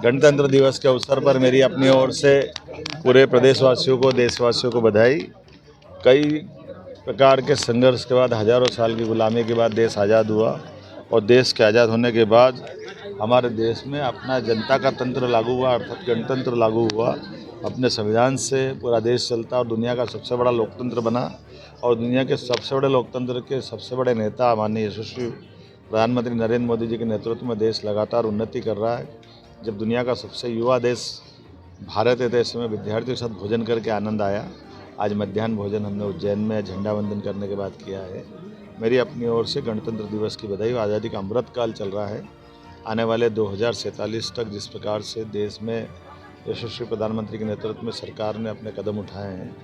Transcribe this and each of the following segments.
गणतंत्र दिवस के अवसर पर मेरी अपनी ओर से पूरे प्रदेशवासियों को, देशवासियों को बधाई। कई प्रकार के संघर्ष के बाद, हजारों साल की गुलामी के बाद देश आज़ाद हुआ और देश के आज़ाद होने के बाद हमारे देश में अपना जनता का तंत्र लागू हुआ, अर्थात गणतंत्र लागू हुआ। अपने संविधान से पूरा देश चलता और दुनिया का सबसे बड़ा लोकतंत्र बना और दुनिया के सबसे बड़े लोकतंत्र के सबसे बड़े नेता माननीय यशस्वी प्रधानमंत्री नरेंद्र मोदी जी के नेतृत्व में देश लगातार उन्नति कर रहा है। जब दुनिया का सबसे युवा देश भारत है, देश में विद्यार्थियों के साथ भोजन करके आनंद आया। आज मध्याह्न भोजन हमने उज्जैन में झंडा वंदन करने के बाद किया है। मेरी अपनी ओर से गणतंत्र दिवस की बधाई। आज़ादी का अमृत काल चल रहा है। आने वाले 2047 तक जिस प्रकार से देश में यशस्वी प्रधानमंत्री के नेतृत्व में सरकार ने अपने कदम उठाए हैं,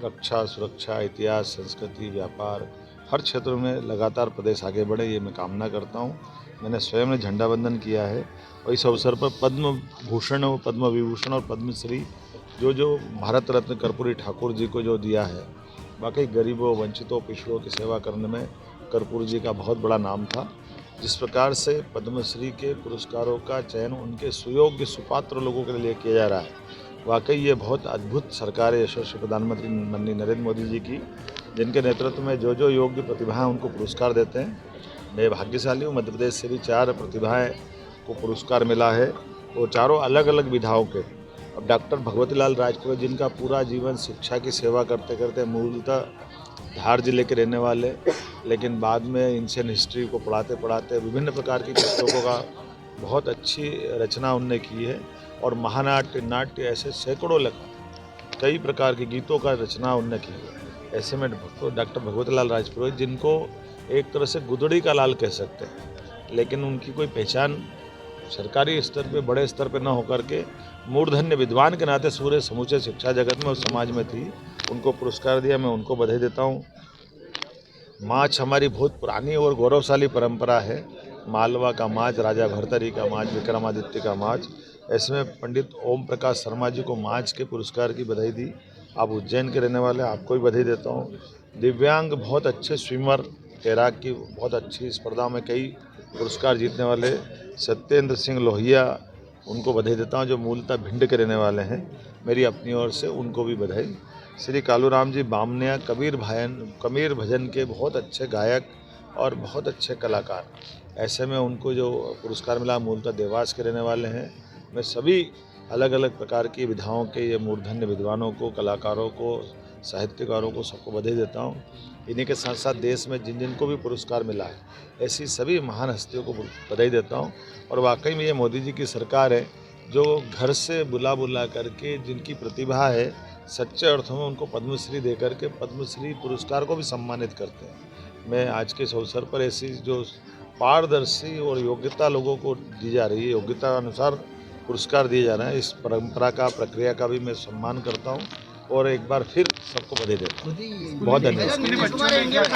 रक्षा, सुरक्षा, इतिहास, संस्कृति, व्यापार, हर क्षेत्र में लगातार प्रदेश आगे बढ़े, ये मैं कामना करता हूँ। मैंने स्वयं ने झंडा वंदन किया है और इस अवसर पर पद्म भूषण, पद्म विभूषण और पद्मश्री जो भारत रत्न कर्पूरी ठाकुर जी को जो दिया है, वाकई गरीबों, वंचितों, पिछड़ों की सेवा करने में कर्पूर जी का बहुत बड़ा नाम था। जिस प्रकार से पद्मश्री के पुरस्कारों का चयन उनके सुयोग्य, सुपात्र लोगों के लिए किया जा रहा है, वाकई ये बहुत अद्भुत सरकार है यशस्वी प्रधानमंत्री माननीय नरेंद्र मोदी जी की, जिनके नेतृत्व में जो योग्य प्रतिभाएं उनको पुरस्कार देते हैं। मैं भाग्यशाली हूँ, मध्य प्रदेश से भी 4 प्रतिभाएं को पुरस्कार मिला है और चारों अलग अलग विधाओं के। अब डॉक्टर भगवती लाल राजपुरोहित, जिनका पूरा जीवन शिक्षा की सेवा करते करते मूलतः धार जिले के रहने वाले, लेकिन बाद में इंडियन हिस्ट्री को पढ़ाते पढ़ाते विभिन्न प्रकार की पुस्तकों का बहुत अच्छी रचना उनने की है और महानाट्य, नाट्य, ऐसे सैकड़ों कई प्रकार के गीतों का रचना उनने की है। ऐसे में डॉक्टर भगवती लाल राजपुरोहित, जिनको एक तरह से गुदड़ी का लाल कह सकते हैं, लेकिन उनकी कोई पहचान सरकारी स्तर पे, बड़े स्तर पे न होकर के मूर्धन्य विद्वान के नाते सूर्य समूचे शिक्षा जगत में और समाज में थी, उनको पुरस्कार दिया। मैं उनको बधाई देता हूँ। माछ हमारी बहुत पुरानी और गौरवशाली परंपरा है। मालवा का माछ, राजा भरतरी का माछ, विक्रमादित्य का माछ। ऐसे में पंडित ओम प्रकाश शर्मा जी को माछ के पुरस्कार की बधाई दी। आप उज्जैन के रहने वाले, आपको भी बधाई देता हूँ। दिव्यांग बहुत अच्छे स्विमर, तैराक की बहुत अच्छी स्पर्धा में कई पुरस्कार जीतने वाले सत्येंद्र सिंह लोहिया, उनको बधाई देता हूँ, जो मूलतः भिंड के रहने वाले हैं। मेरी अपनी ओर से उनको भी बधाई। श्री कालूराम जी बामनिया कबीर भजन के बहुत अच्छे गायक और बहुत अच्छे कलाकार। ऐसे में उनको जो पुरस्कार मिला, मूलतः देवास के रहने वाले हैं। मैं सभी अलग अलग प्रकार की विधाओं के ये मूर्धन्य विद्वानों को, कलाकारों को, साहित्यकारों को, सबको बधाई देता हूँ। इन्हीं के साथ साथ देश में जिन को भी पुरस्कार मिला है, ऐसी सभी महान हस्तियों को बधाई देता हूँ। और वाकई में ये मोदी जी की सरकार है, जो घर से बुला करके जिनकी प्रतिभा है, सच्चे अर्थों में उनको पद्मश्री दे करके पद्मश्री पुरस्कार को भी सम्मानित करते हैं। मैं आज के इस अवसर पर ऐसी जो पारदर्शी और योग्यता लोगों को दी जा रही है, योग्यता अनुसार पुरस्कार दिए जा रहे हैं, इस परंपरा का, प्रक्रिया का भी मैं सम्मान करता हूँ और एक बार फिर सबको बधाई देता हूँ। बहुत धन्यवाद।